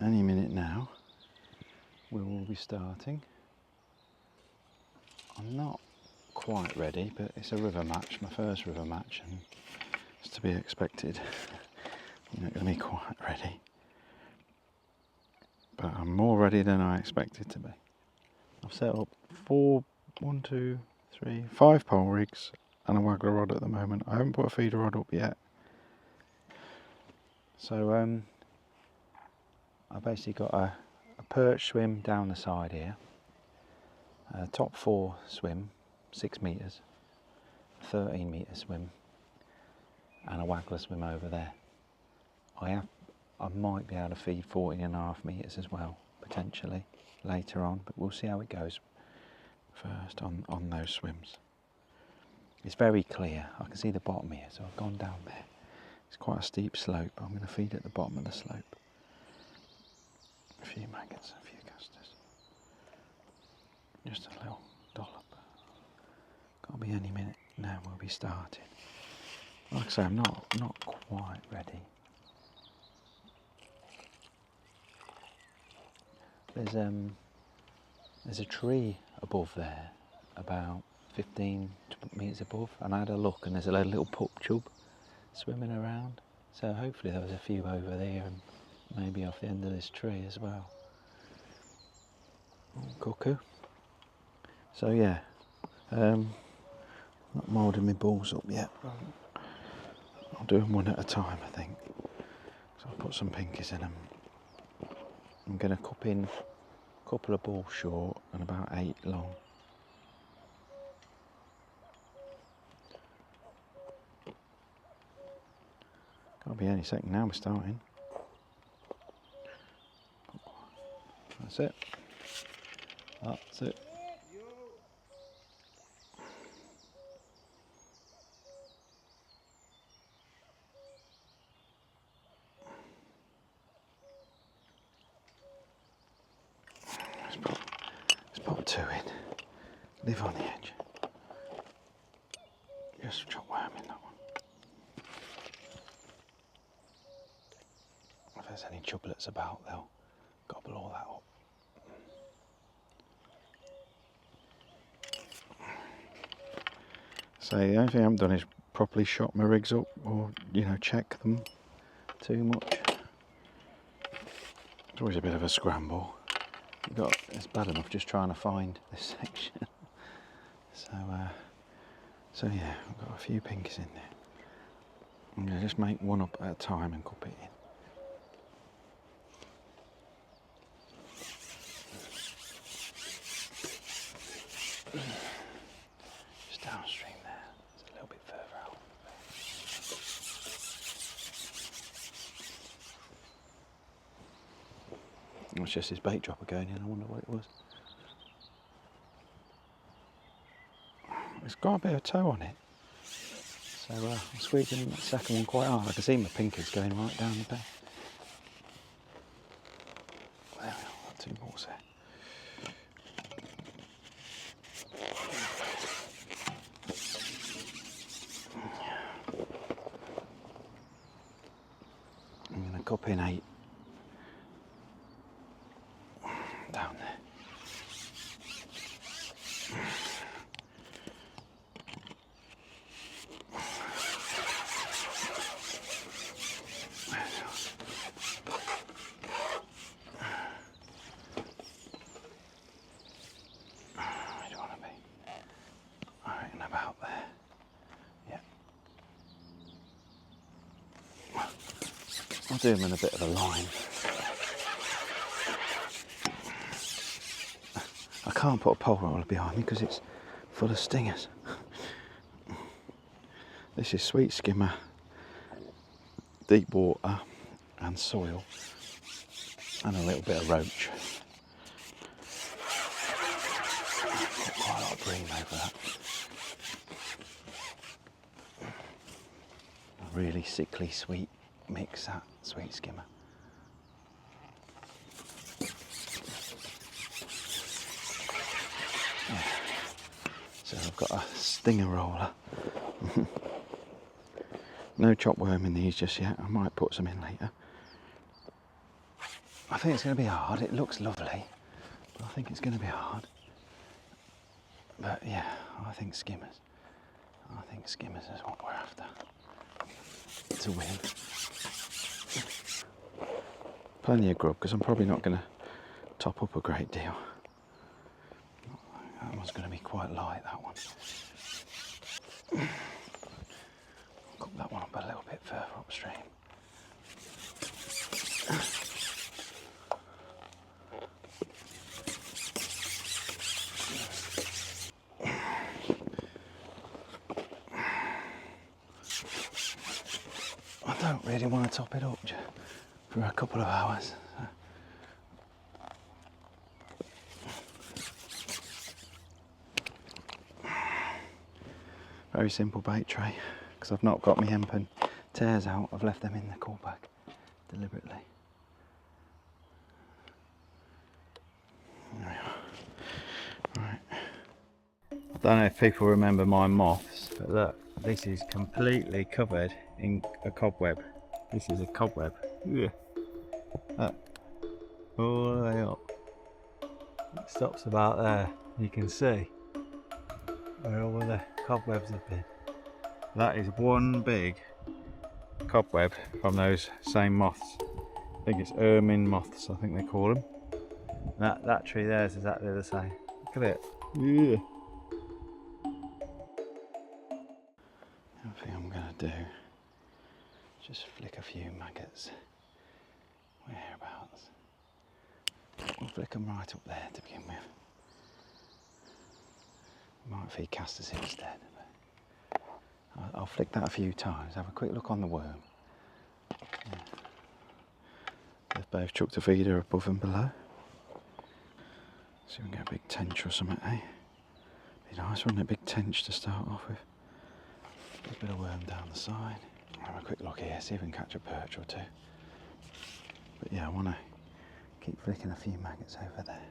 any minute now we will be starting. I'm not quite ready, but it's a river match, my first river match, and it's to be expected. I'm not going to be quite ready, but I'm more ready than I expected to be. I've set up 5 pole rigs and a waggler rod at the moment. I haven't put a feeder rod up yet. So I basically got a perch swim down the side here, a top 4 swim, 6 metres, 13 metre swim, and a waggler swim over there. I might be able to feed 14.5 metres as well, potentially, later on, but we'll see how it goes first on those swims. It's very clear, I can see the bottom here, so I've gone down there. It's quite a steep slope, I'm going to feed at the bottom of the slope. A few maggots, a few casters. Just a little dollop. Got to be any minute now we'll be starting. Like I say, I'm not quite ready. There's a tree above there, about 15 metres above, and I had a look and there's a little pup chub swimming around. So hopefully there was a few over there and maybe off the end of this tree as well. Cuckoo. So yeah, not moulding my balls up yet. I'll do them one at a time, I think. So I'll put some pinkies in them. I'm going to cup in a couple of balls short and about 8 long. Can't be any second now we're starting. That's it. That's it. Let's pop 2 in. Live on the edge. Just chop worm in that one. If there's any chublets about, they'll gobble all that up. So the only thing I haven't done is properly shot my rigs up, or check them too much. It's always a bit of a scramble. It's bad enough just trying to find this section. So yeah, I've got a few pinkies in there. I'm going to just make one up at a time and cup it in. Just downstream there, it's a little bit further out. It's just his bait dropper going in, I wonder what it was. It's got a bit of toe on it. So I'm squeezing that second one quite hard. I can see my pinkies going right down the bed. There we are, got 2 balls there. I'm going to cup in 8 down there. Where do you want to be? I reckon about there. Yeah. I'll do them in a bit of a line. I can't put a pole roller behind me because it's full of stingers. This is sweet skimmer, deep water and soil, and a little bit of roach. Got quite a lot of bream over that. A really sickly sweet mix, that sweet skimmer. Yeah. So I've got a stinger roller. No chop worm in these just yet. I might put some in later. I think it's going to be hard. It looks lovely, but I think it's going to be hard. But yeah, I think skimmers. I think skimmers is what we're after. To win. Plenty of grub, because I'm probably not going to top up a great deal. That one's going to be quite light, that one. Cook that one up a little bit further upstream. I don't really want to top it up for a couple of hours. Very simple bait tray, because I've not got my hempen tears out. I've left them in the core bag deliberately. There we are. Right. I don't know if people remember my moths, but look, this is completely covered in a cobweb. This is a cobweb. Yeah. Look, all the way up. It stops about there. You can see where all the cobwebs have been. That is one big cobweb from those same moths. I think it's ermine moths, I think they call them. That tree there is exactly the same. Look at it. Yeah. The thing I'm going to do is just flick a few maggots. Whereabouts? We'll flick them right up there to begin with. Might feed casters instead. I'll flick that a few times, have a quick look on the worm. Yeah. They've both chucked a feeder above and below. See if we can get a big tench or something, eh? Be nice, wouldn't it? A big tench to start off with. A bit of worm down the side. Have a quick look here, see if we can catch a perch or two. But yeah, I want to keep flicking a few maggots over there.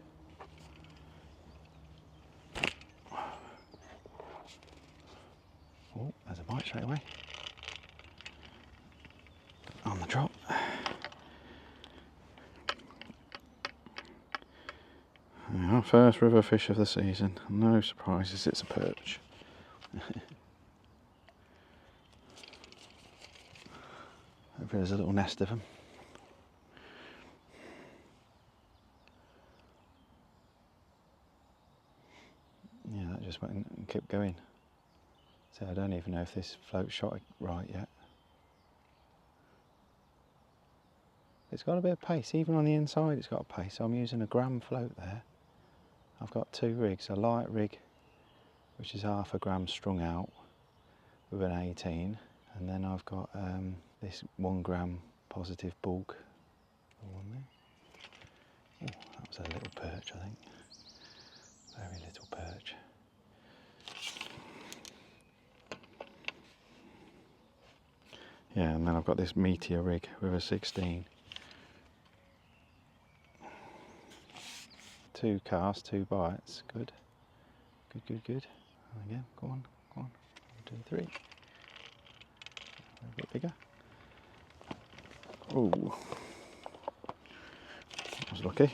Oh, there's a bite straight away. On the drop. Our first river fish of the season. No surprises, it's a perch. Hopefully there's a little nest of them. Yeah, that just went and kept going. So I don't even know if this float shot right yet. It's got a bit of pace, even on the inside it's got a pace. I'm using a gram float there. I've got two rigs, a light rig, which is half a gram strung out with an 18, and then I've got this 1 gram positive bulk. One there. Oh, that was a little perch, I think. Very little perch. Yeah, and then I've got this meteor rig with a 16. 2 casts, 2 bites. Good. Good, good, good. And again, go on, go on. 1, 2, 3. A bit bigger. Oh, that was lucky.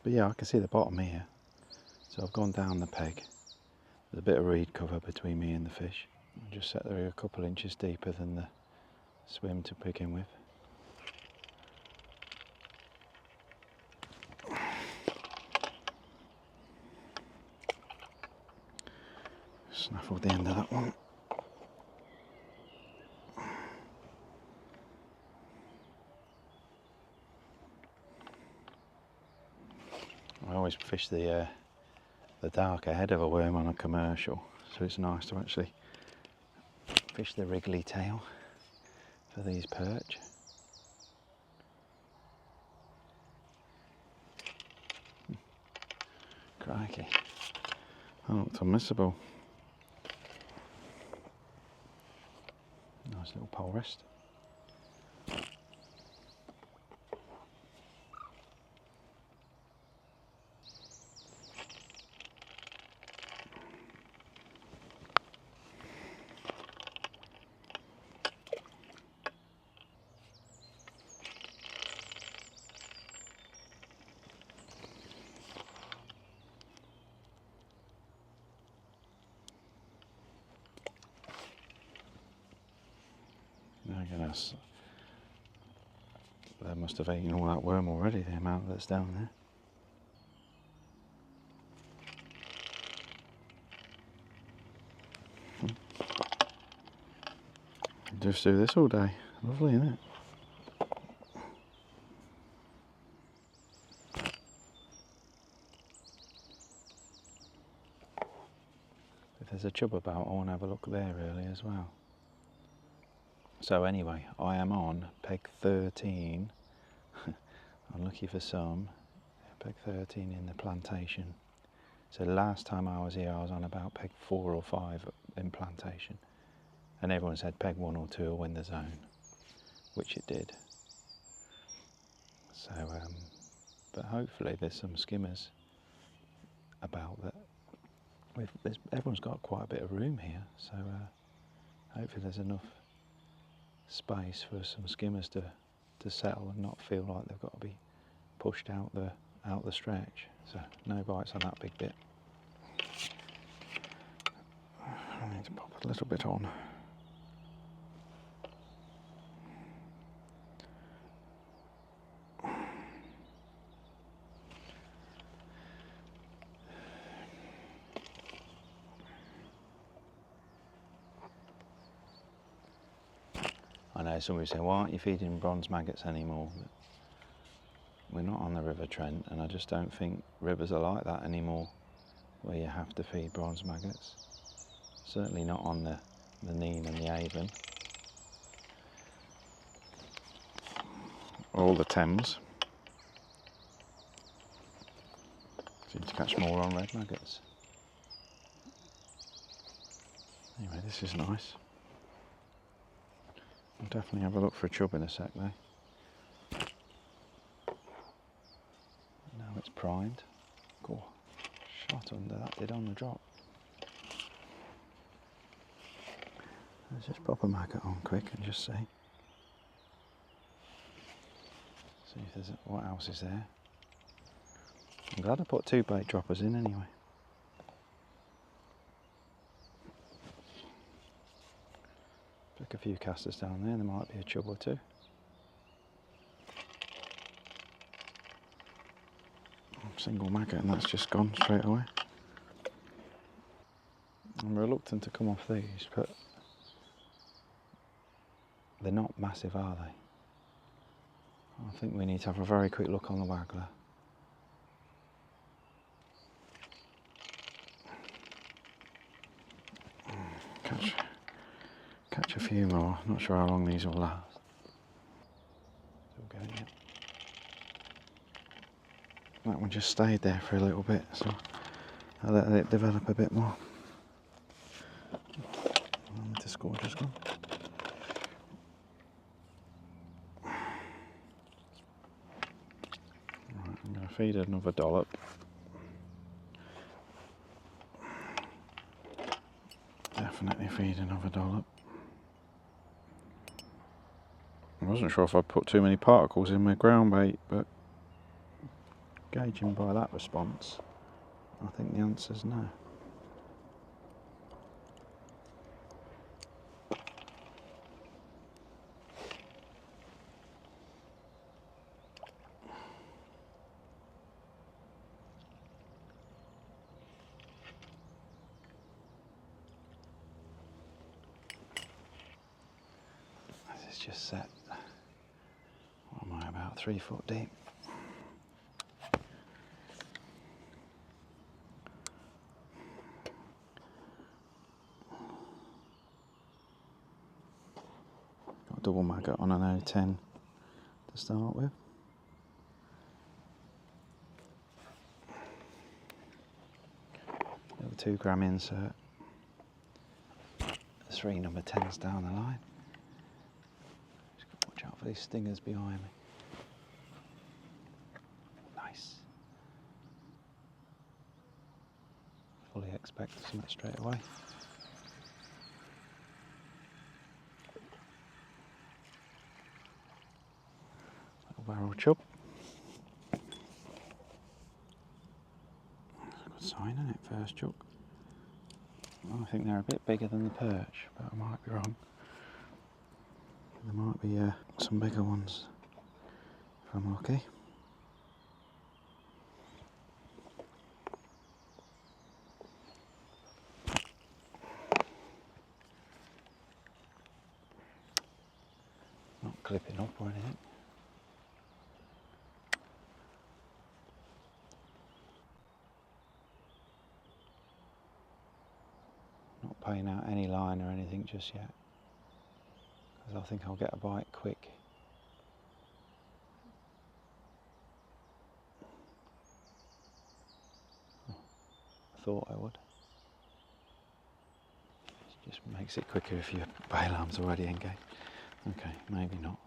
But yeah, I can see the bottom here. So I've gone down the peg. There's a bit of reed cover between me and the fish. I just set the rig a couple inches deeper than the swim to begin with. Snaffled the end of that one. I always fish the darker head of a worm on a commercial, so it's nice to actually fish the wriggly tail for these perch. Crikey, that looked unmissable. Nice little pole rest. goodness. They must have eaten all that worm already, the amount that's down there. Just do this all day. Lovely, isn't it? If there's a chub about, I want to have a look there really as well. So anyway, I am on peg 13. Unlucky for some. Peg 13 in the plantation. So last time I was here I was on about peg 4 or 5 in plantation. And everyone said peg 1 or 2 will win the zone, which it did. So, but hopefully there's some skimmers about that. Everyone's got quite a bit of room here, so hopefully there's enough space for some skimmers to settle and not feel like they've got to be pushed out the stretch. So no bites on that big bit. I need to pop a little bit on. I know somebody say, why aren't you feeding bronze maggots anymore? But we're not on the River Trent, and I just don't think rivers are like that anymore, where you have to feed bronze maggots. Certainly not on the Nene and the Avon. Or the Thames. Seem to catch more on red maggots. Anyway, this is nice. I'll definitely have a look for a chub in a sec though. Now it's primed. Cool. Shot under that did on the drop. Let's just pop a maggot on quick and just see. See if there's what else is there. I'm glad I put 2 bait droppers in anyway. Flick a few casters down there might be a chub or 2. Single maggot and that's just gone straight away. I'm reluctant to come off these, but they're not massive, are they? I think we need to have a very quick look on the waggler. Catch a few more. Not sure how long these will last. Still going yet. That one just stayed there for a little bit, so I'll let it develop a bit more. The score just gone. Right, I'm going to feed another dollop. Definitely feed another dollop. I wasn't sure if I'd put too many particles in my ground bait, but gauging by that response, I think the answer's no. This is just set. What am I, about 3 foot deep? Got a double maggot on an 010 to start with. Little 2 gram insert. 3 number 10s down the line. Just got to watch out for these stingers behind me. Nice. Fully expect something straight away. Little barrel chub. That's a good sign, isn't it? First chuck. Well, I think they're a bit bigger than the perch, but I might be wrong. There might be some bigger ones if I'm lucky. Not clipping up or anything. Not paying out any line or anything just yet, because I think I'll get a bite quick. I thought I would. It just makes it quicker if your bail arm's already engaged. Okay, maybe not.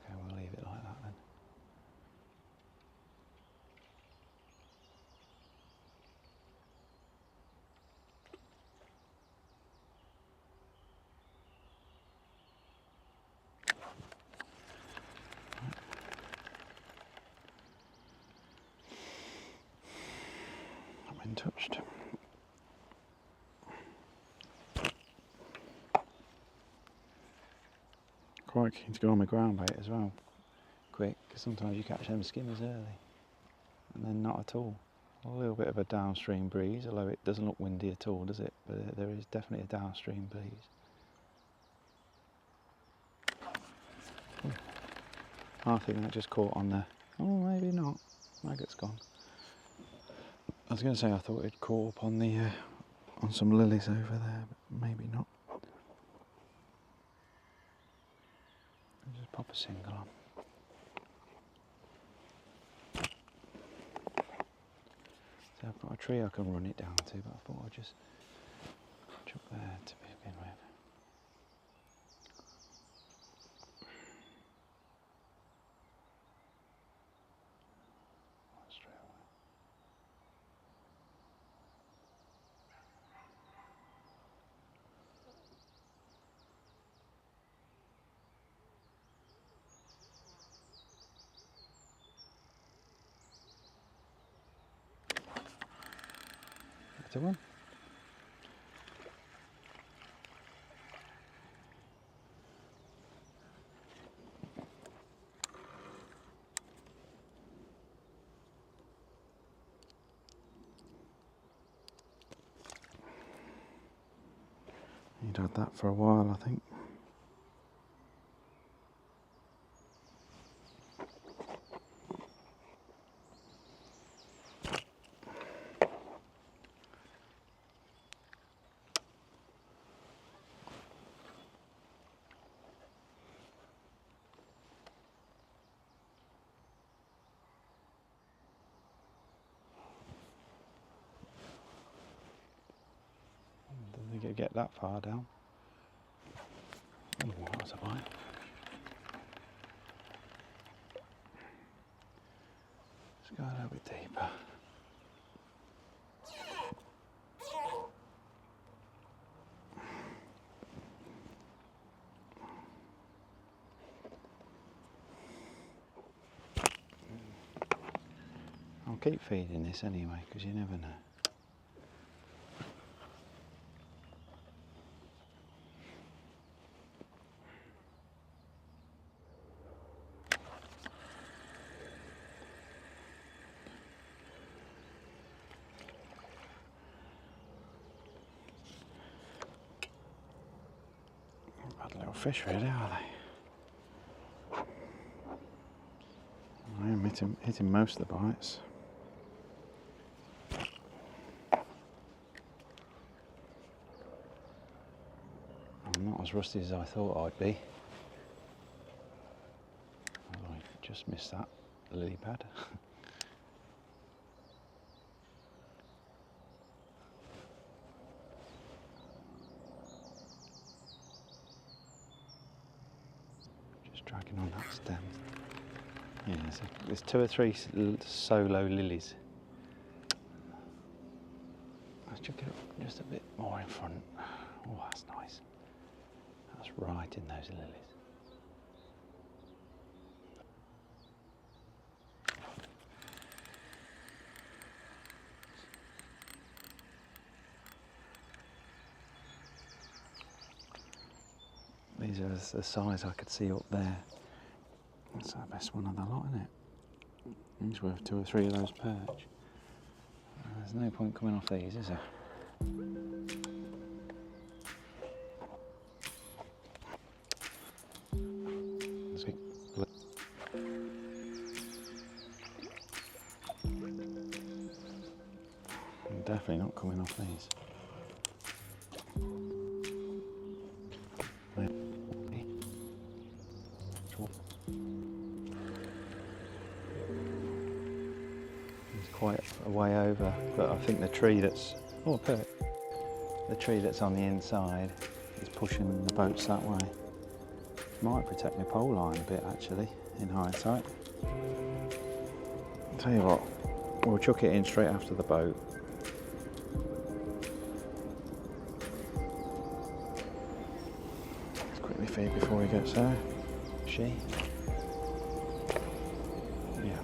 Okay, we'll leave it like that then. Not been touched. Quite keen to go on my ground bait as well, quick, because sometimes you catch them skimmers early and then not at all. A little bit of a downstream breeze, although it doesn't look windy at all, does it? But there is definitely a downstream breeze. Ooh. I think that just caught on there. Oh, maybe not. Maggot's gone. I was going to say I thought it caught up on the on some lilies over there, but maybe not. I'll just pop a single on. So I've got a tree I can run it down to, but I thought I'd just chuck there to begin with. Straight away. Better one. You'd had that for a while, I think. Didn't think it'd get that far down. Oh, that was a bite. Let's go a little bit deeper. I'll keep feeding this anyway, because you never know. Bad little fish really, are they? I am hitting most of the bites. I'm not as rusty as I thought I'd be. Oh, I just missed that lily pad. Just dragging on that stem. Yeah, there's 2 or 3 solo lilies. Let's chuck it up just a bit more in front. Oh, that's nice. That's right in those lilies. These are the size I could see up there. That's the best one of the lot, isn't it? It's worth 2 or 3 of those perch. There's no point coming off these, is there? I'm definitely not coming off these. It's quite a way over, but I think the tree that's the tree that's on the inside is pushing the boats that way. Might protect my pole line a bit actually, in hindsight. I'll tell you what, we'll chuck it in straight after the boat. Let's quickly feed before he gets there. She? Yeah.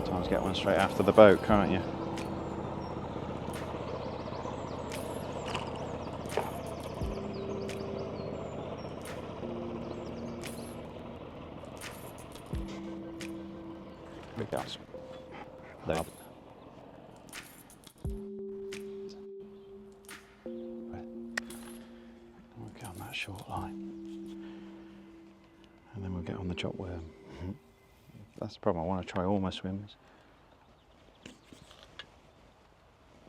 Sometimes get one straight after the boat, can't you? Big guys. There. We'll get on that short line. And then we'll get on the chop worm. That's the problem, I want to try all my swims.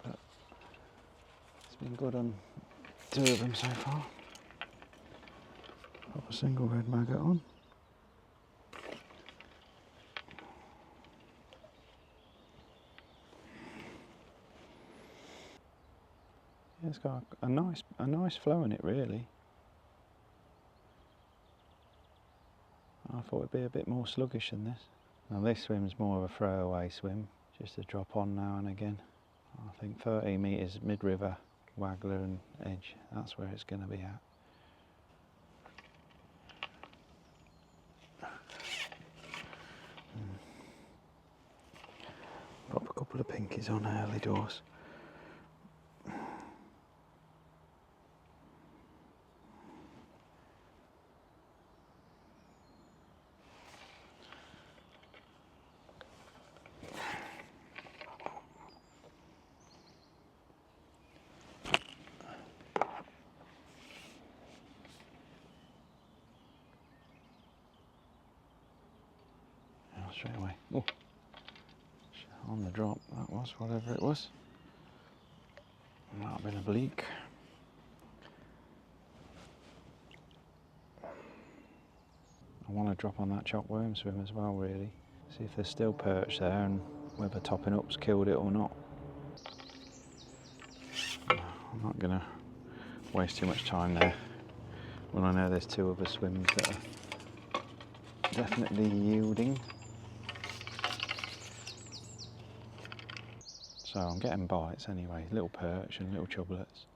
But it's been good on 2 of them so far. Pop a single red maggot on. Yeah, it's got a nice flow in it really. I thought it'd be a bit more sluggish than this. Now this swim's more of a throwaway swim, just a drop on now and again. I think 13 metres mid-river, waggler and edge, that's where it's going to be at. Pop a couple of pinkies on early doors. Straight away. Oh, on the drop, that was, whatever it was. Might have been a bleak. I want to drop on that chop worm swim as well, really. See if there's still perch there and whether topping up's killed it or not. I'm not going to waste too much time there when I know there's 2 other swims that are definitely yielding. So I'm getting bites anyway, little perch and little chublets,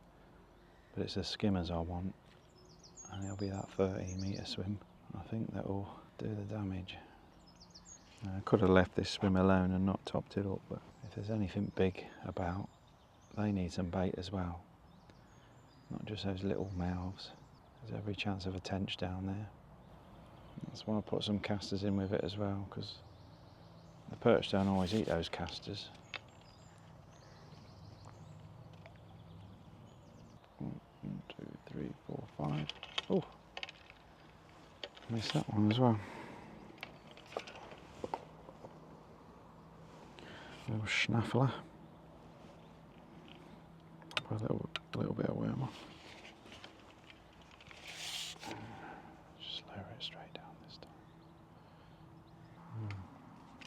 but it's the skimmers I want, and it'll be that 13 metre swim. I think that will do the damage. I could have left this swim alone and not topped it up, but if there's anything big about, they need some bait as well, not just those little mouths. There's every chance of a tench down there. That's why I put some casters in with it as well, because the perch don't always eat those casters. 1, 2, 3, 4, 5. Oh, missed that one as well. Little schnaffler. Put a little bit of worm on. Just lower it straight down this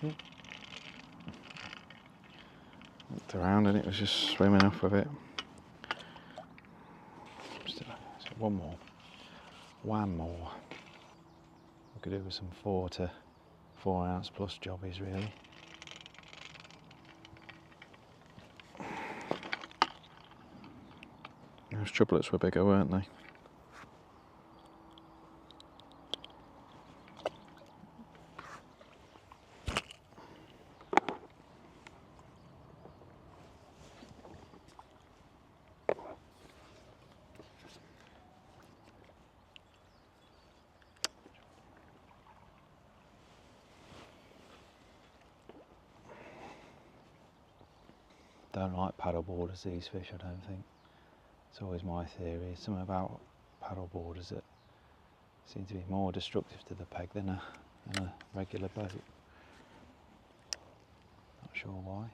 time. Looked around and it was just swimming off with it. Still, so one more. We could do with some 4 to 4 ounce plus jobbies really. Those chublets were bigger, weren't they? Don't like paddle boarders, these fish, I don't think. It's always my theory. Something about paddle boarders that seem to be more destructive to the peg than a regular boat. Not sure why.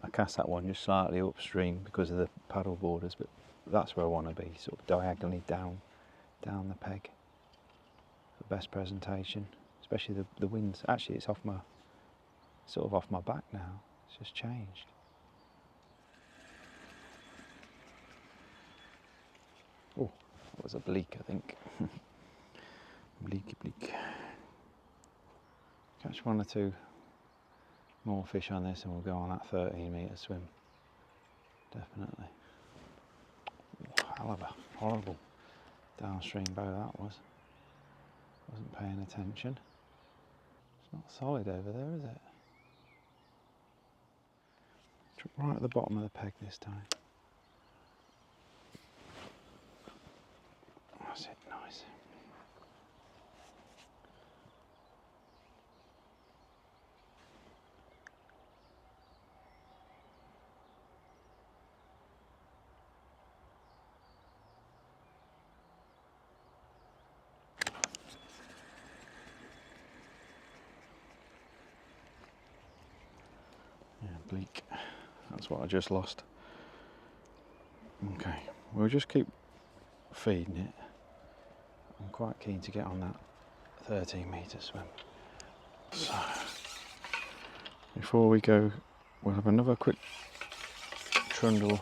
I cast that one just slightly upstream because of the paddle boarders, but that's where I want to be, sort of diagonally down the peg. The best presentation, especially the wind's actually it's off my back now. It's just changed. Oh, that was a bleak, I think. Bleak. Catch one or two more fish on this and we'll go on that 13-metre swim. Definitely. Hell of a horrible downstream bow that was. Wasn't paying attention. It's not solid over there, is it? Right at the bottom of the peg this time. That's it, nice. Yeah, bleak. That's what I just lost. Okay, we'll just keep feeding it. I'm quite keen to get on that 13-metre swim. So, before we go, we'll have another quick trundle.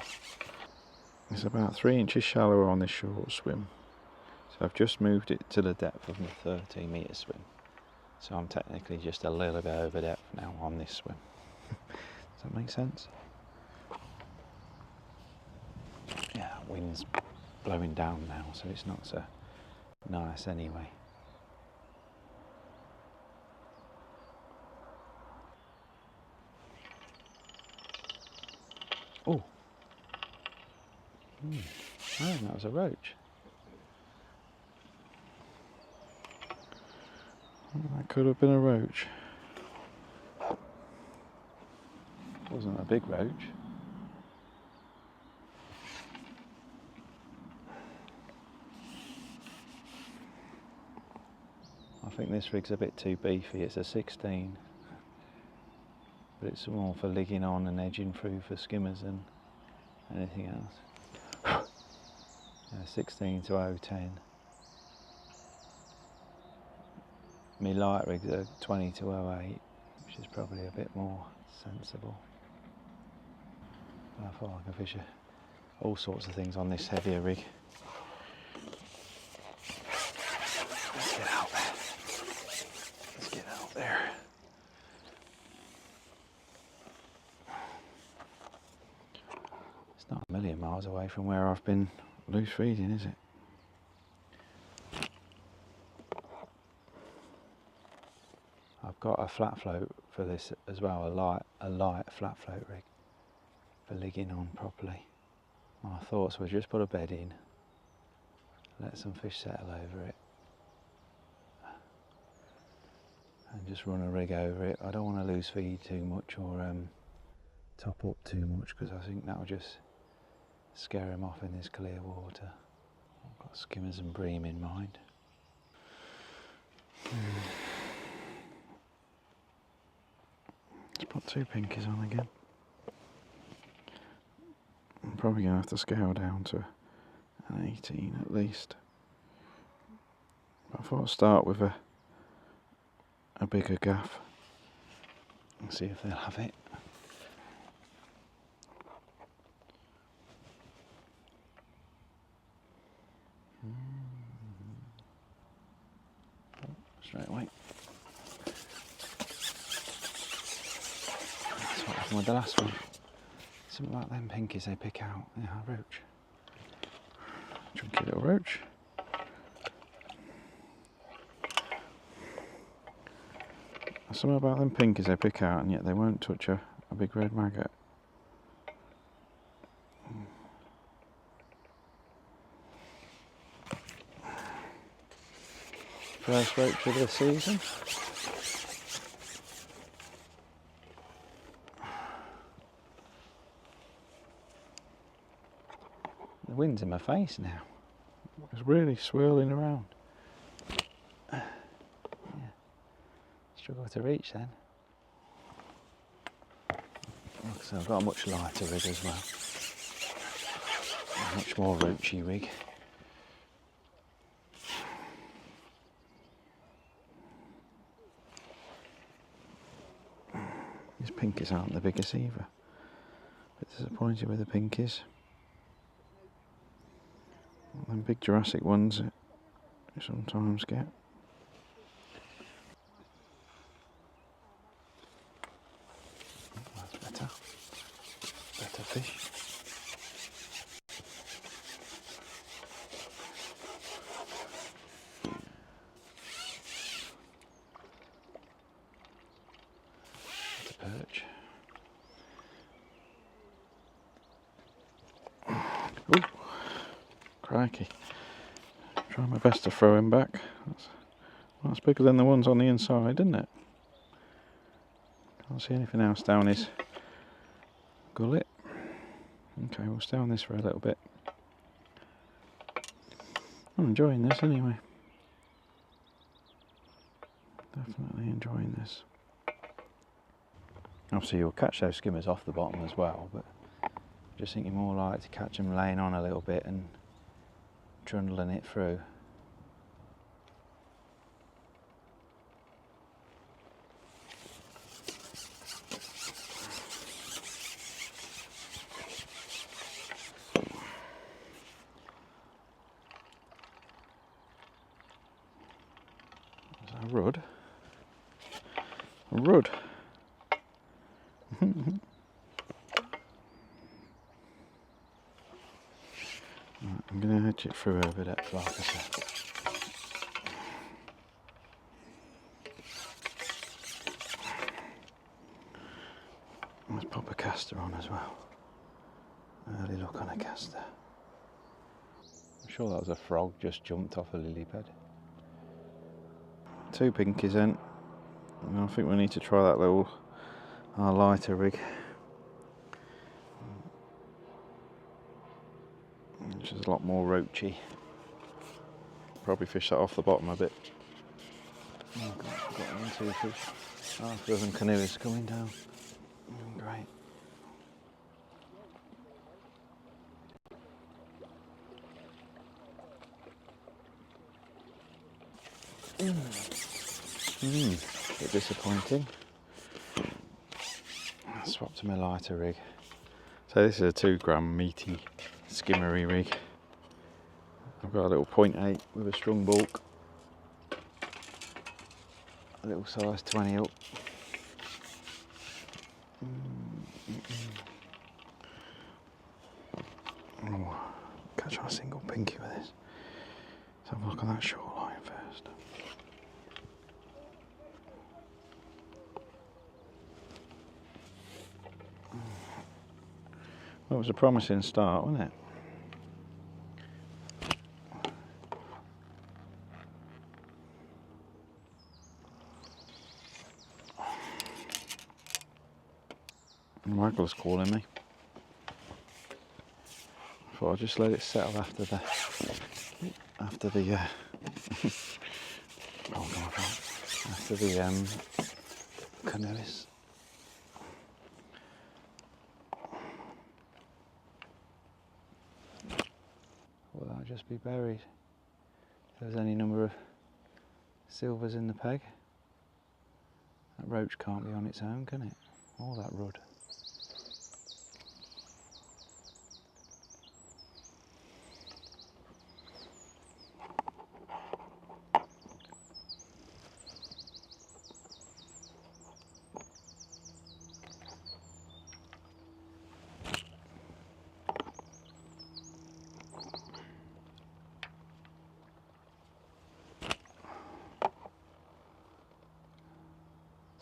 It's about 3 inches shallower on this short swim. So I've just moved it to the depth of my 13-metre swim. So I'm technically just a little bit over depth now on this swim. Does that make sense? Yeah, wind's blowing down now, so it's not so nice anyway. Oh, oh, that was a roach. That could have been a roach. Wasn't a big roach. I think this rig's a bit too beefy. It's a 16, but it's more for ligging on and edging through for skimmers than anything else. 16 to 010. My light rig's a 20 to 08, which is probably a bit more sensible. I thought I could fish all sorts of things on this heavier rig. Let's get out there. Let's get out there. It's not a million miles away from where I've been loose feeding, is it? I've got a flat float for this as well, a light flat float rig for ligging on properly. My thoughts were just put a bed in, let some fish settle over it, and just run a rig over it. I don't want to loose feed too much or top up too much because I think that will just scare him off in this clear water. I've got skimmers and bream in mind. Let's put 2 pinkies on again. I'm probably going to have to scale down to an 18 at least. But I thought I'd start with a bigger gaff and see if they'll have it. Straight away. That's what happened with the last one. Something like them pinkies they pick out. Yeah, roach. Chunky little roach. Something about them pinkies they pick out and yet they won't touch a big red maggot. First roach of the season. The wind's in my face now. It's really swirling around. Yeah. Struggle to reach then. Like I said, I've got a much lighter rig as well. A much more roachy rig. These pinkies aren't the biggest either. Bit disappointed with the pinkies. Them big Jurassic ones that you sometimes get. That's better. Better fish. That's a perch. Ooh. Crikey. Try my best to throw him back. That's bigger than the ones on the inside, isn't it? Can't see anything else down his gullet. Okay, we'll stay on this for a little bit. I'm enjoying this anyway. Definitely enjoying this. Obviously you'll catch those skimmers off the bottom as well, but I just think you're more likely to catch them laying on a little bit and trundling it through. A rud. A rud. Right, I'm going to edge it through over depth, like I said. Let's pop a caster on as well. Early look on a caster. I'm sure that was a frog just jumped off a lily pad. 2 pinkies in, and I think we need to try that little lighter rig, which is a lot more roachy. Probably fish that off the bottom a bit. Oh God, I've got 1, 2 fish. Half a dozen canoes coming down. Great. Bit disappointing. I swapped to my lighter rig. So this is a 2 gram meaty skimmery rig. I've got a little 0.8 with a strung bulk. A little size 20 up. Oh, catch on a single pinky with this. Let's have a look on that shoreline first. Well, it was a promising start, wasn't it? And Waggle's calling me. I thought I'd just let it settle after the oh God, after the canoes. Will that just be buried? If there's any number of silvers in the peg. That roach can't be on its own, can it? Or that rud.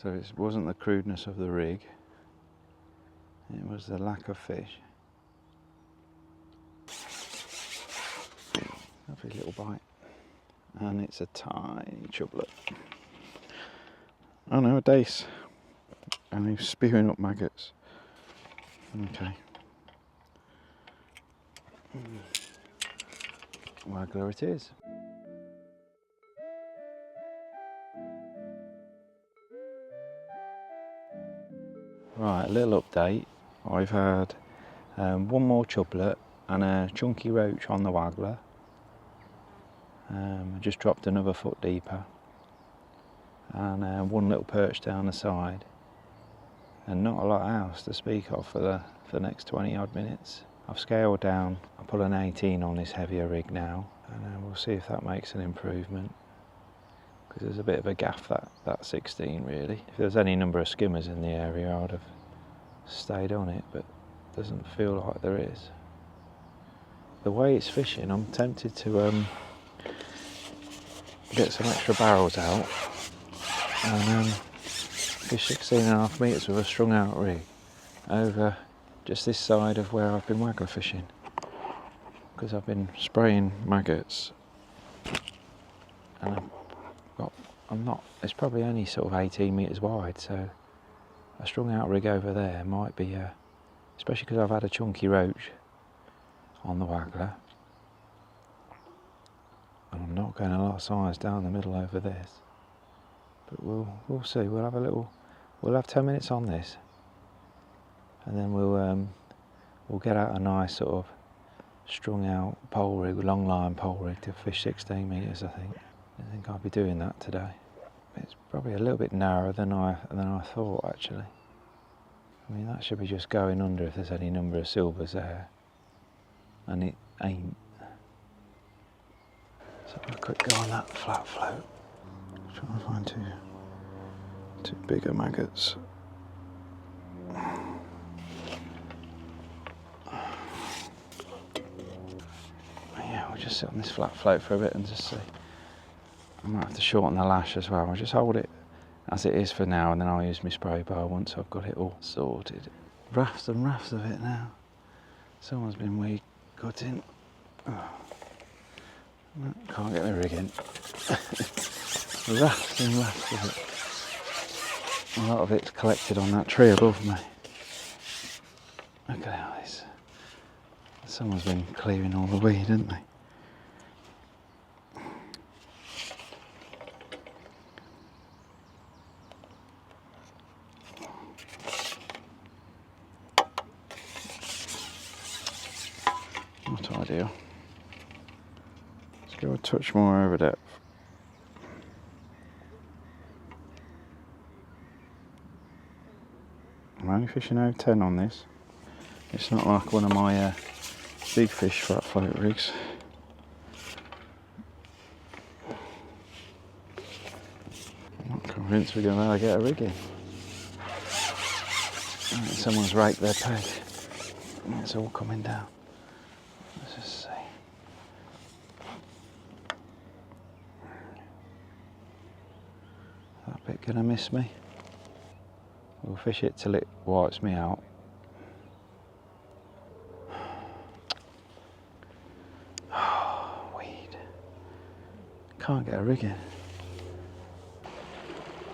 So it wasn't the crudeness of the rig, it was the lack of fish. Lovely little bite. And it's a tiny chublet. Oh no, a dace. And he's spewing up maggots. Okay. Waggler it is. Right, a little update. I've had one more chublet and a chunky roach on the waggler. I just dropped another foot deeper, and one little perch down the side, and not a lot else to speak of for the next 20 odd minutes. I've scaled down. I put an 18 on this heavier rig now, and we'll see if that makes an improvement, because there's a bit of a gaff that 16 really. If there's any number of skimmers in the area, I'd have stayed on it, but it doesn't feel like there is. The way it's fishing, I'm tempted to get some extra barrels out and fish 16.5 metres with a strung out rig over just this side of where I've been waggler fishing, because I've been spraying maggots, and it's probably only sort of 18 metres wide, so a strung out rig over there might be, especially because I've had a chunky roach on the waggler, and I'm not going a lot of size down the middle over this, but we'll see. We'll have 10 minutes on this, and then we'll get out a nice sort of strung out pole rig, long line pole rig, to fish 16 metres. I think I'll be doing that today. It's probably a little bit narrower than I thought, actually. I mean, that should be just going under if there's any number of silvers there, and it ain't. So have a quick go on that flat float. Trying to find two bigger maggots. Yeah, we'll just sit on this flat float for a bit and just see. I might have to shorten the lash as well. I'll just hold it as it is for now, and then I'll use my spray bar once I've got it all sorted. Rafts and rafts of it now. Someone's been weed cutting. Oh. Can't get the rig in. Rafts and rafts of it. A lot of it's collected on that tree above me. Look at how this. Someone's been clearing all the weed, haven't they? Not ideal. Let's go a touch more over depth. I'm only fishing over 10 on this. It's not like one of my big fish flat float rigs. I'm not convinced we're going to be able to get a rig in. Right, someone's raked their peg. It's all coming down. Let's just see. That bit going to miss me? We'll fish it till it wipes me out. Weed. Can't get a rig in.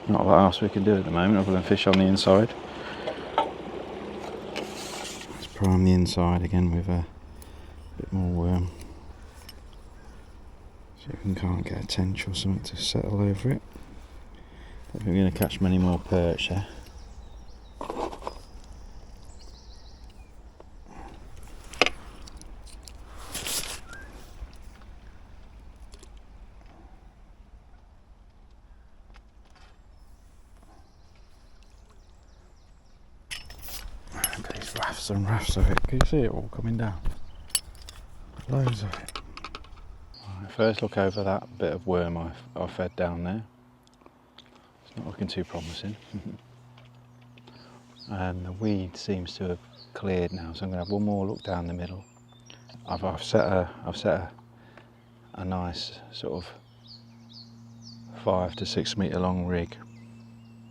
Not a lot else we can do at the moment other than fish on the inside. Let's prime the inside again with a bit more worm. See if we can't get a tench or something to settle over it. Don't think we're going to catch many more perch here. These rafts and rafts of it. Can you see it all coming down? Loads of it. Right, first look over that bit of worm I fed down there. It's not looking too promising. And the weed seems to have cleared now, so I'm going to have one more look down the middle. I've set a nice sort of 5 to 6 metre long rig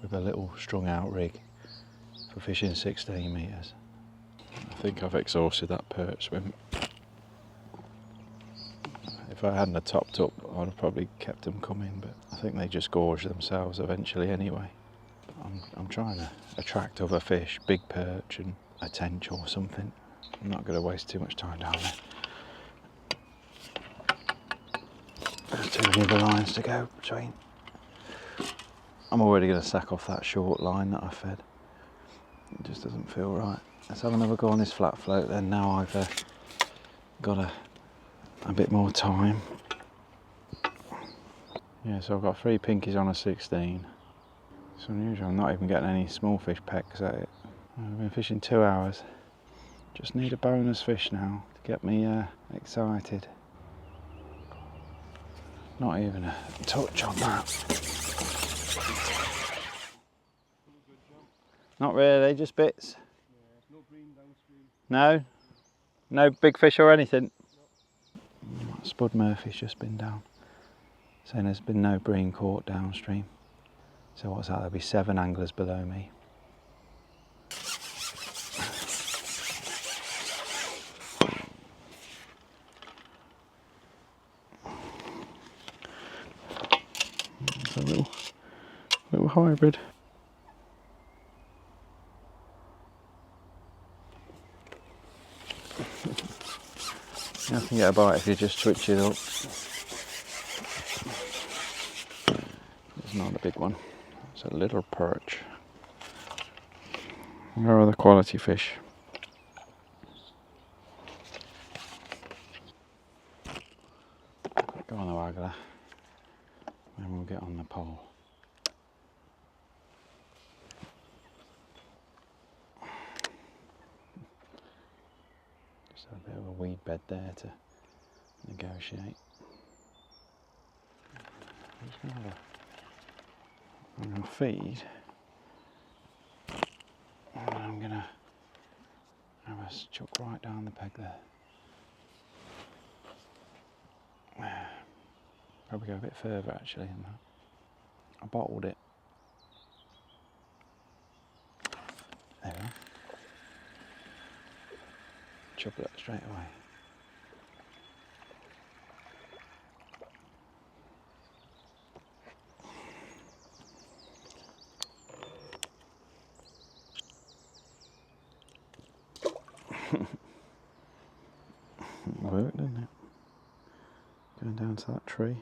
with a little strung out rig for fishing 16 metres. I think I've exhausted that perch swim. If I hadn't have topped up, I'd have probably kept them coming, but I think they just gorge themselves eventually anyway. I'm trying to attract other fish, big perch and a tench or something. I'm not going to waste too much time down there. There's too many other lines to go between. I'm already going to sack off that short line that I fed. It just doesn't feel right. Let's have another go on this flat float then. Now I've got a bit more time. Yeah, so I've got 3 pinkies on a 16. It's unusual, I'm not even getting any small fish pecks at it. I've been fishing 2 hours. Just need a bonus fish now to get me excited. Not even a touch on that. Not really, just bits. No? No big fish or anything? Spud Murphy's just been down, saying there's been no bream caught downstream. So what's that, there'll be 7 anglers below me. It's a little hybrid. You can get a bite if you just twitch it up. It's not a big one, it's a little perch. Where are the quality fish? Go on the waggler, and we'll get on the pole. Just a bit of a weed bed there to negotiate. I'm going to feed, and I'm going to have a chuck right down the peg there. Probably go a bit further actually than that. I bottled it. There we are. Chop it up straight away. It worked, didn't it? Going down to that tree.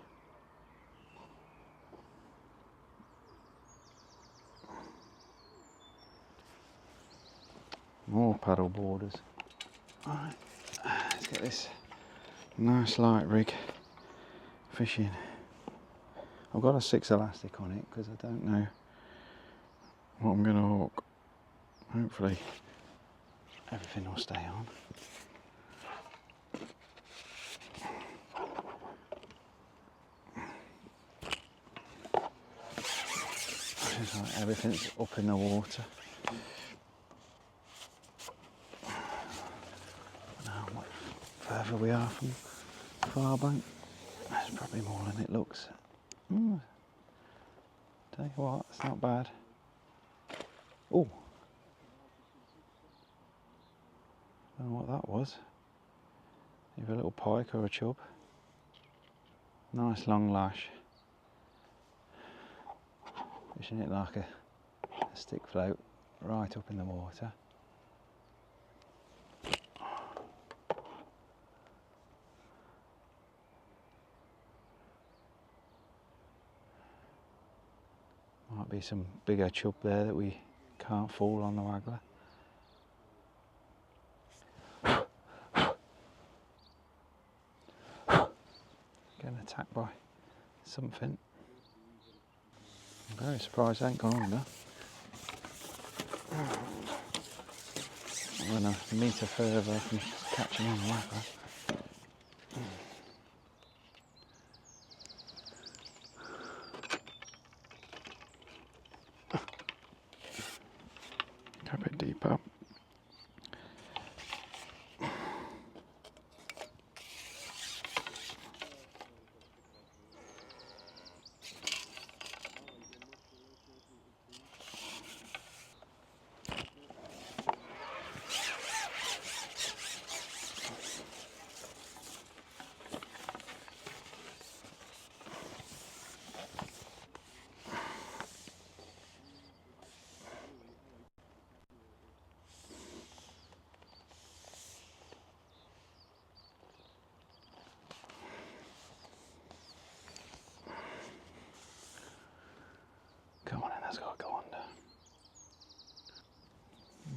More paddle boarders. Alright, let's get this nice light rig fishing. I've got a 6 elastic on it because I don't know what I'm going to hook. Hopefully everything will stay on. It's like everything's up in the water. Now much further we are from far bank. There's probably more than it looks. Tell you what, it's not bad. Oh, don't know what that was. Either a little pike or a chub. Nice long lash. Fishing it like a stick float right up in the water. Might be some bigger chub there that we can't fool on the waggler. Getting attacked by something. I'm very surprised I ain't gone under. I'm going a metre further from catching on the waggler. A bit deeper.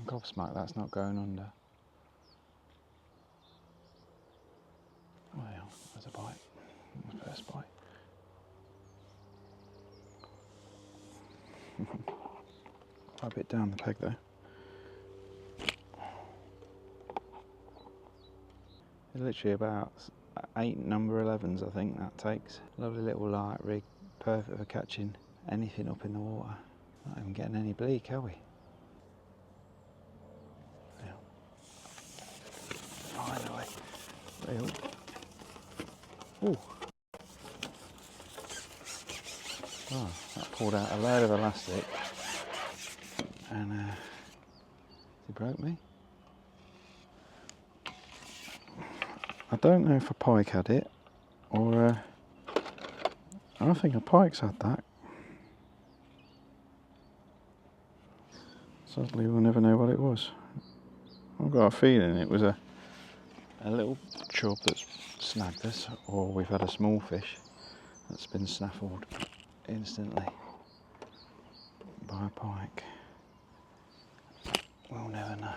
gobsmacked that's not going under. Oh yeah, there's a bite. First bite. A bit down the peg though. It's literally about 8 number 11s I think that takes. Lovely little light rig, perfect for catching anything up in the water. Not even getting any bleak, are we? Yeah. Finally. Reel. Ooh. Oh, that pulled out a load of elastic and he broke me. I don't know if a pike had it or I think a pike's had that. Sadly we'll never know what it was. I've got a feeling it was a little chub that's snagged us, or we've had a small fish that's been snaffled instantly by a pike. We'll never know.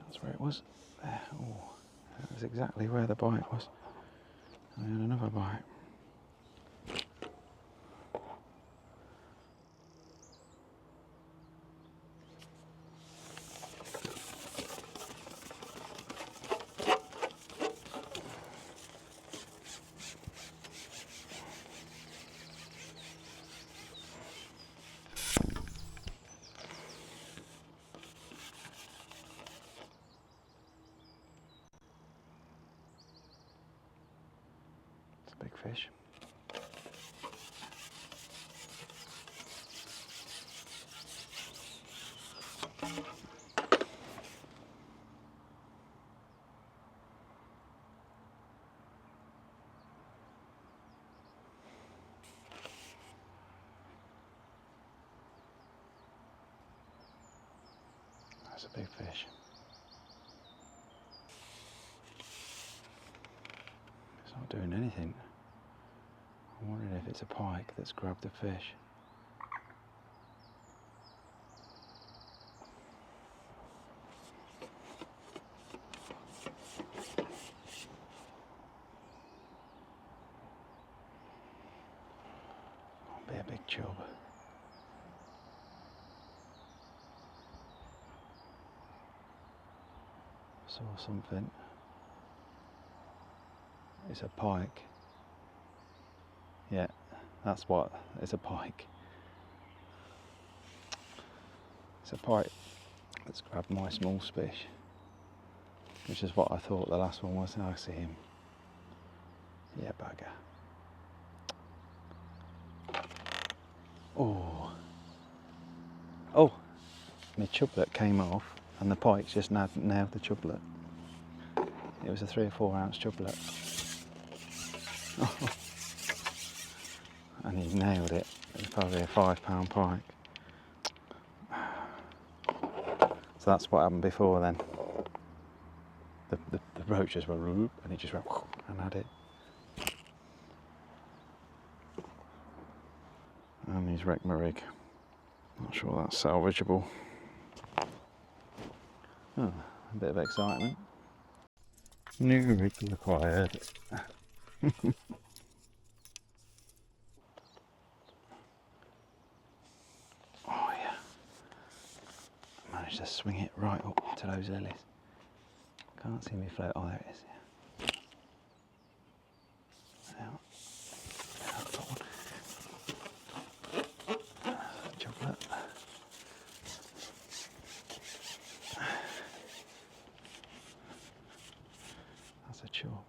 That's where it was. There. Oh, that was exactly where the bite was. And then another bite. Big fish. That's a big fish. It's not doing anything. I'm wondering if it's a pike that's grabbed the fish. Might be a big chub. Saw something. It's a pike. Yeah, that's what. It's a pike. It's a pike that's grabbed my small fish, which is what I thought the last one was. Now I see him. Yeah, bugger. Oh. Oh, my chublet came off and the pike just nailed the chublet. It was a 3 or 4 ounce chublet. Oh. And he nailed it. It was probably a £5 pike. So that's what happened before then. The roach just went and he just went and had it. And he's wrecked my rig. Not sure that's salvageable. Oh, a bit of excitement. New rig acquired. Oh yeah. Managed to swing it right up to those lilies. Can't see me float. Oh, there it is. Yeah. I've got one. Chocolate. That's a chub.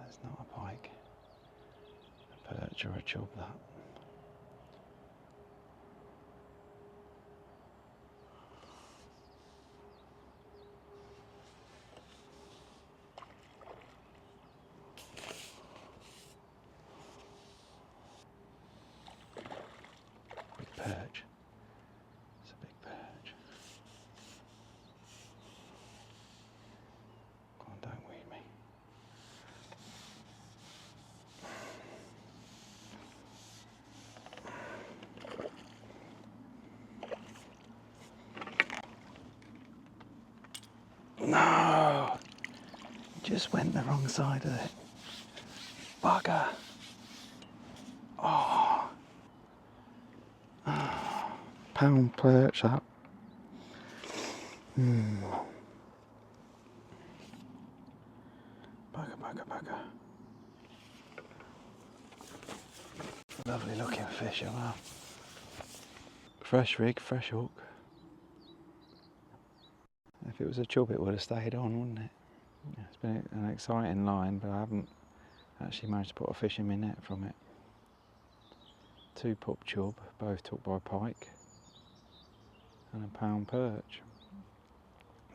That's not a pike, a perch or a chub, that. Big perch. It's a big perch. Come on, don't weed me. No! Just went the wrong side of it. Bugger! Oh! Pound perch up. Bugger, bugger, bugger. Lovely looking fish as well. Fresh rig, fresh hook. If it was a chub it would have stayed on, wouldn't it? It's been an exciting line, but I haven't actually managed to put a fish in my net from it. 2 pup chub, both took by pike, and a pound perch.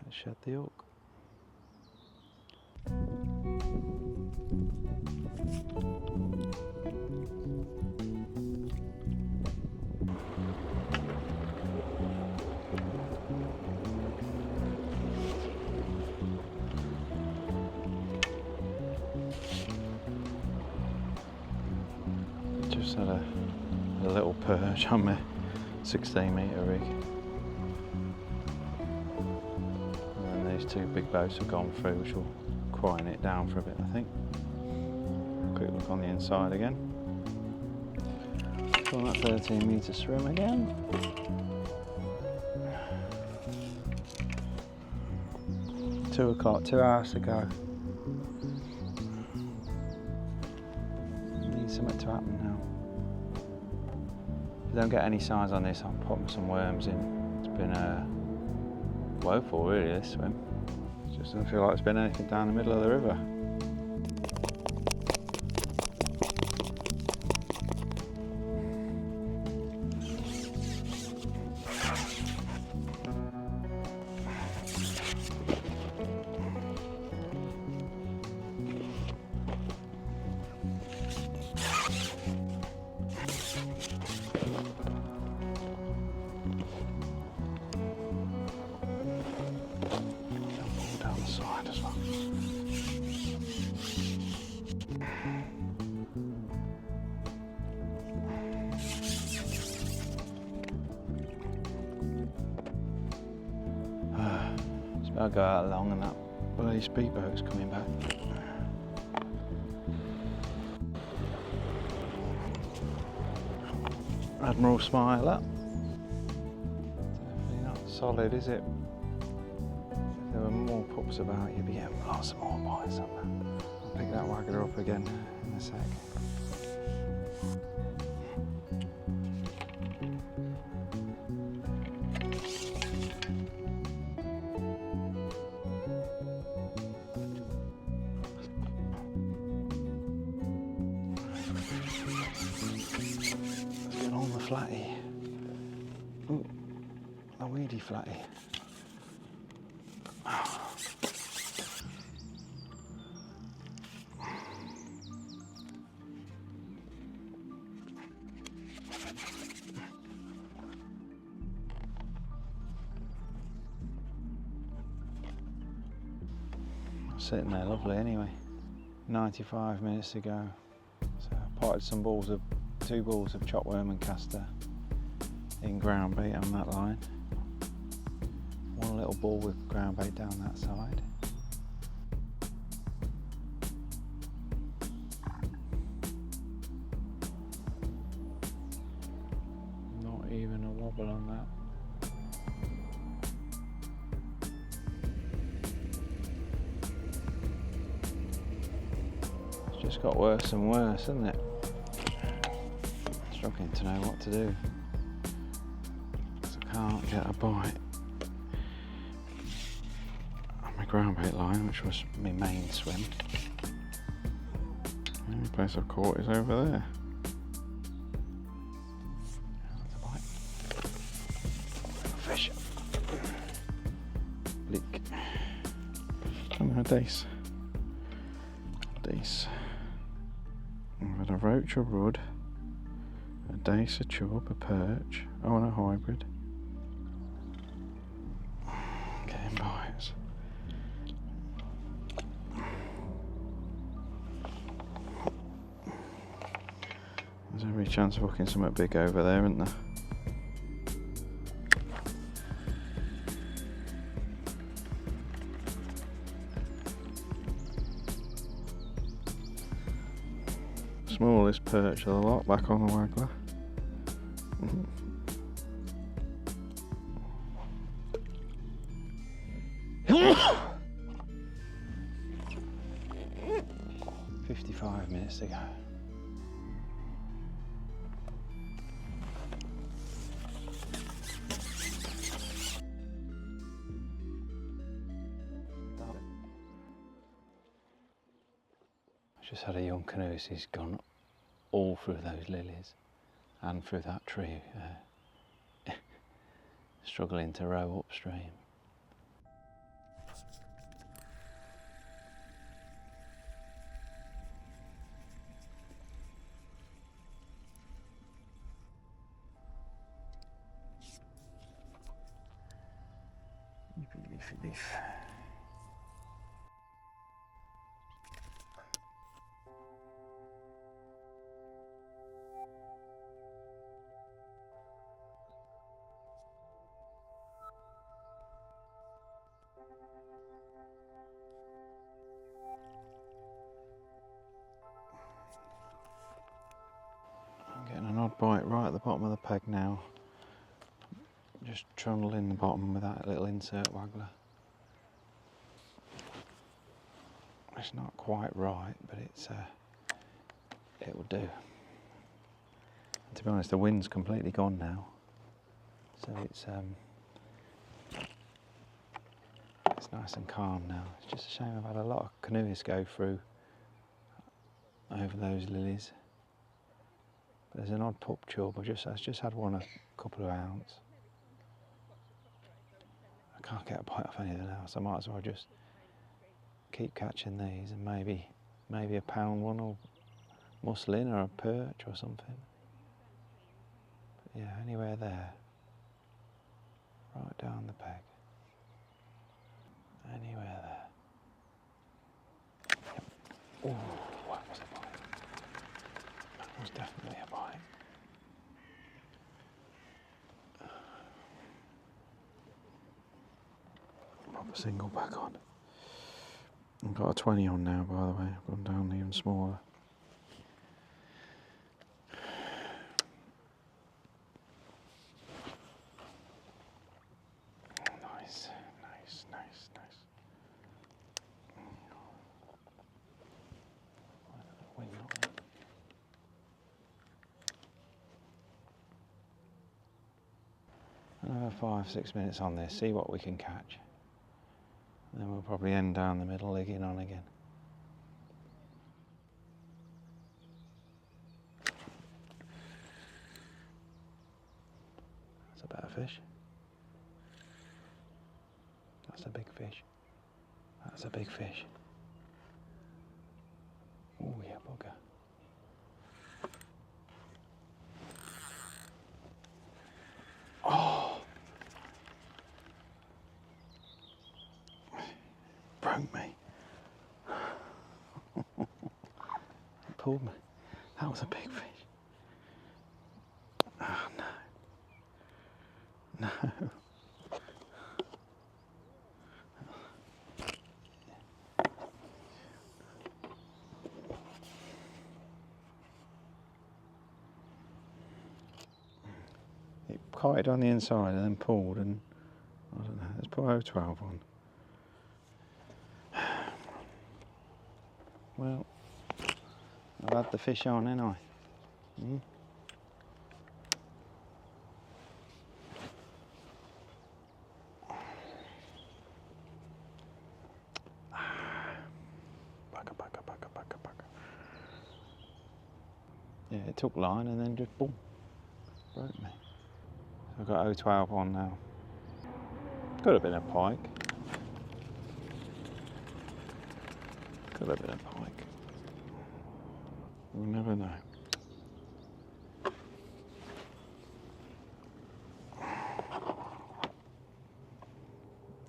Let's shed the hook. Just had a little perch on my 16-metre rig. And then these 2 big boats have gone through, which will quieten it down for a bit, I think. Quick look on the inside again. On that 13-metre swim again. Two o'clock, 2 hours to go. Need something to happen now. If I don't get any signs on this, I'll pop some worms in. It's been woeful really, this swim. It just doesn't feel like there's been anything down the middle of the river. I'll go out along and that bloody speedboat's coming back. Admiral Smile up. Definitely not solid, is it? If there were more pups about, you'd be getting lots more bites on that. I'll pick that waggler up again in a sec. Flatty. Ooh, a weedy flatty. Oh. Sitting there lovely anyway. 95 minutes to go. So I potted some balls of 2 balls of chopworm and castor in ground bait on that line. 1 little ball with ground bait down that side. Not even a wobble on that. It's just got worse and worse, hasn't it? Struggling to know what to do. I can't get a bite on my ground bait line, which was my main swim. The only place I've caught is over there. That's a bite. Fish. Bleak. Come on, a dace. Dace. I've had a roach, a rudd, a dace, a chub, a perch, oh, and a hybrid. Getting bites. There's every chance of hooking something big over there, isn't there? Smallest perch of the lot, back on the waggler. 55 minutes to go. I just had a young canoeist who's gone all through those lilies and through that tree, struggling to row upstream. I'm getting an odd bite right at the bottom of the peg now. Just trundle in the bottom with that little insert waggler. It's not quite right, but it will do. And to be honest, the wind's completely gone now, so it's nice and calm now. It's just a shame I've had a lot of canoeists go through over those lilies. But there's an odd pup chub. I've just had one a couple of ounce. I can't get a bite off anything else. I might as well just keep catching these and maybe a pound one or muslin or a perch or something. But yeah, anywhere there. Right down the peg. Anywhere there. Yep. Ooh, that was a bite. That was definitely a bite. Pop a single back on. I've got a 20 on now, by the way. I've gone down even smaller. Nice, nice, nice, nice. Another 5-6 minutes on this, see what we can catch. Then we'll probably end down the middle, legging on again. That's a better fish. That's a big fish. That's a big fish. Oh yeah, bugger. Oh! Broke me. It pulled me. That was a big fish. Oh no. No. It kited on the inside and then pulled, and I don't know, let's put 012 on. Well, I've had the fish on, ain't I? Mm. Bugger. Yeah, it took line and then just boom, broke me. So I've got 012 on now. Could have been a pike. Could have been a pike. We'll never know.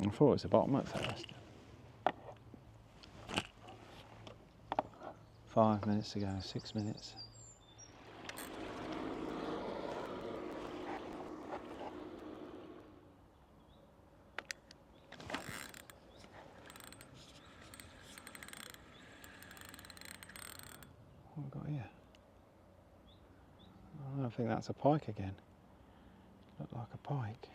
I thought it was the bottom at first. 5 minutes to go, 6 minutes. What have we got here? I don't think that's a pike again. Looked like a pike.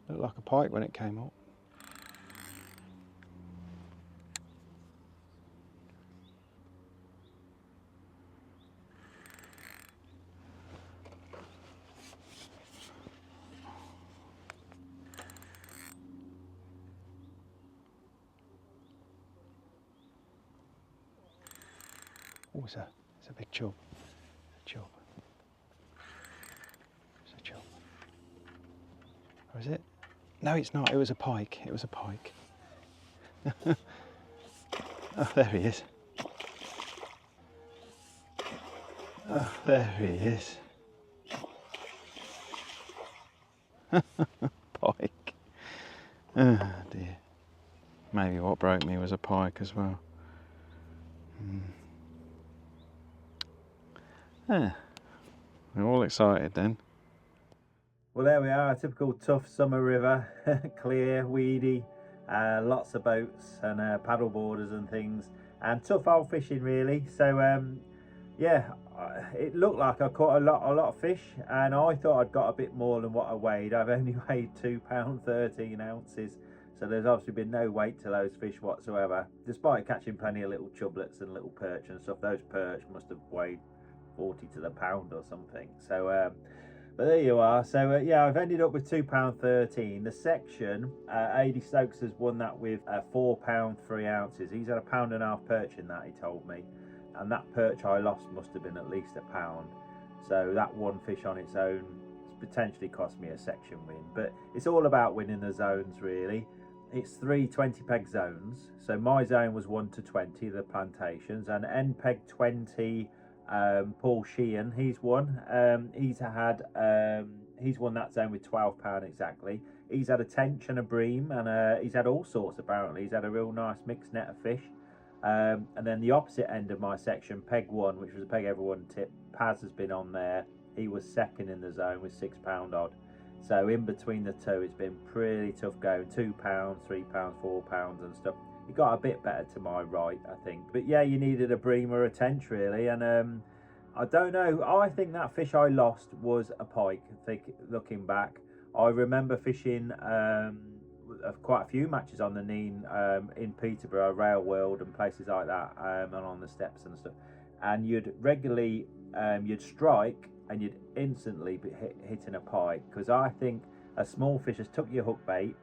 Looked like a pike when it came up. Oh, it's a big chub. It's a chub. It's a chub. Or is it? No, it's not. It was a pike. It was a pike. Oh, there he is. Oh, there he is. Pike. Oh dear. Maybe what broke me was a pike as well. We're all excited then. Well, there we are, a typical tough summer river. Clear, weedy, lots of boats and paddle boarders and things, and tough old fishing really. So yeah, it looked like I caught a lot of fish, and I thought I'd got a bit more than what I weighed. I've only weighed £2 13 ounces, so there's obviously been no weight to those fish whatsoever, despite catching plenty of little chublets and little perch and stuff. Those perch must have weighed 40 to the pound or something. So but there you are. So yeah, I've ended up with £2 13. The section, Adi Stokes has won that with £4 3 ounces. He's had £1.5 perch in that, he told me, and that perch I lost must have been at least £1. So that one fish on its own potentially cost me a section win. But it's all about winning the zones really. It's 3 20 peg zones. So my zone was 1 to 20, the plantations, and end peg 20. Paul Sheehan, he's won. He's won that zone with £12 exactly. He's had a tench and a bream, and he's had all sorts apparently. He's had a real nice mixed net of fish. And then the opposite end of my section, peg 1, which was a peg everyone tipped, Paz has been on there. He was second in the zone with £6 odd. So in between the two, it's been pretty tough going. £2, £3, £4 and stuff. It got a bit better to my right, I think. But yeah, you needed a bream or a tench really. And I don't know. I think that fish I lost was a pike. Looking back, I remember fishing quite a few matches on the Nene in Peterborough, Rail World and places like that, and on the steps and stuff. And you'd regularly, you'd strike and you'd instantly be hitting a pike. Because I think a small fish has took your hook bait,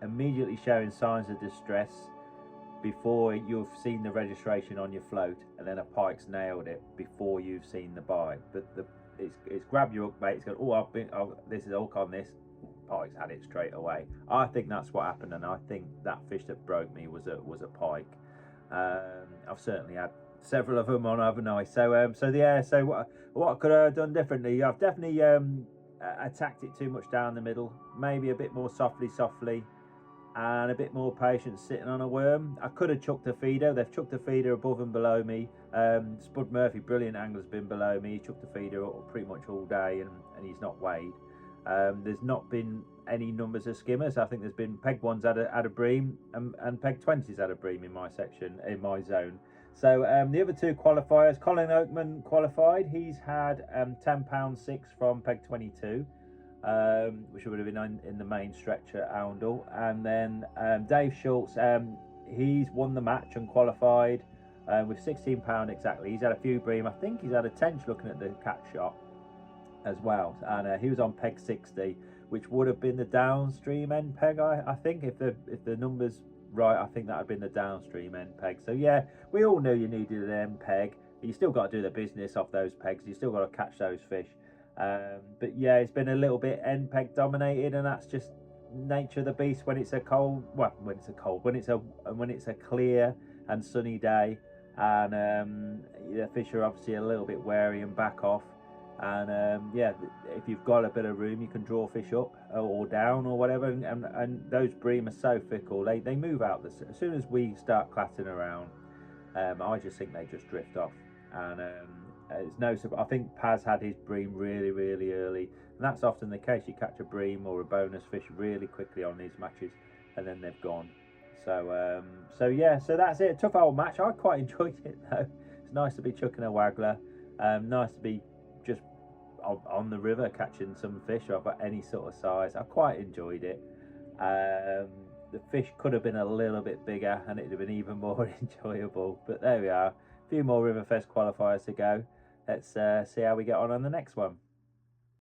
immediately showing signs of distress before you've seen the registration on your float, and then a pike's nailed it before you've seen the bite. But it's grabbed your hook bait, it's gone, this is a hook on this, pike's had it straight away. I think that's what happened, and I think that fish that broke me was a pike. I've certainly had several of them on overnight. So yeah, so what could I have done differently? I've definitely attacked it too much down the middle, maybe a bit more softly, and a bit more patience sitting on a worm. I could have chucked a feeder. They've chucked a feeder above and below me. Spud Murphy, brilliant angler, has been below me. He chucked a feeder pretty much all day, and he's not weighed. There's not been any numbers of skimmers. I think there's been peg 1's had a bream, and peg 20's had a bream in my section, in my zone. So the other two qualifiers, Colin Oakman qualified. He's had £10 6 from peg 22. Which would have been in the main stretch at Oundle. And then Dave Schultz, he's won the match and qualified with £16 exactly. He's had a few bream. I think he's had a tench looking at the catch shot as well, and he was on peg 60, which would have been the downstream end peg. I think if the numbers right, I think that would have been the downstream end peg. So yeah, we all knew you needed an end peg. You still got to do the business off those pegs. You still got to catch those fish. But yeah, it's been a little bit end peg dominated, and that's just nature of the beast when it's a cold. Well, when it's a clear and sunny day, and the fish are obviously a little bit wary and back off. And yeah, if you've got a bit of room, you can draw fish up or down or whatever. And those bream are so fickle; they move out as soon as we start clatting around. I just think they just drift off, and it's no. I think Paz had his bream really early, and that's often the case. You catch a bream or a bonus fish really quickly on these matches, and then they've gone. So yeah, so that's it. Tough old match. I quite enjoyed it though. It's nice to be chucking a waggler. Nice to be just on the river catching some fish of any sort of size. I quite enjoyed it. The fish could have been a little bit bigger and it'd have been even more enjoyable. But there we are. A few more RIVERFEST qualifiers to go. Let's see how we get on the next one.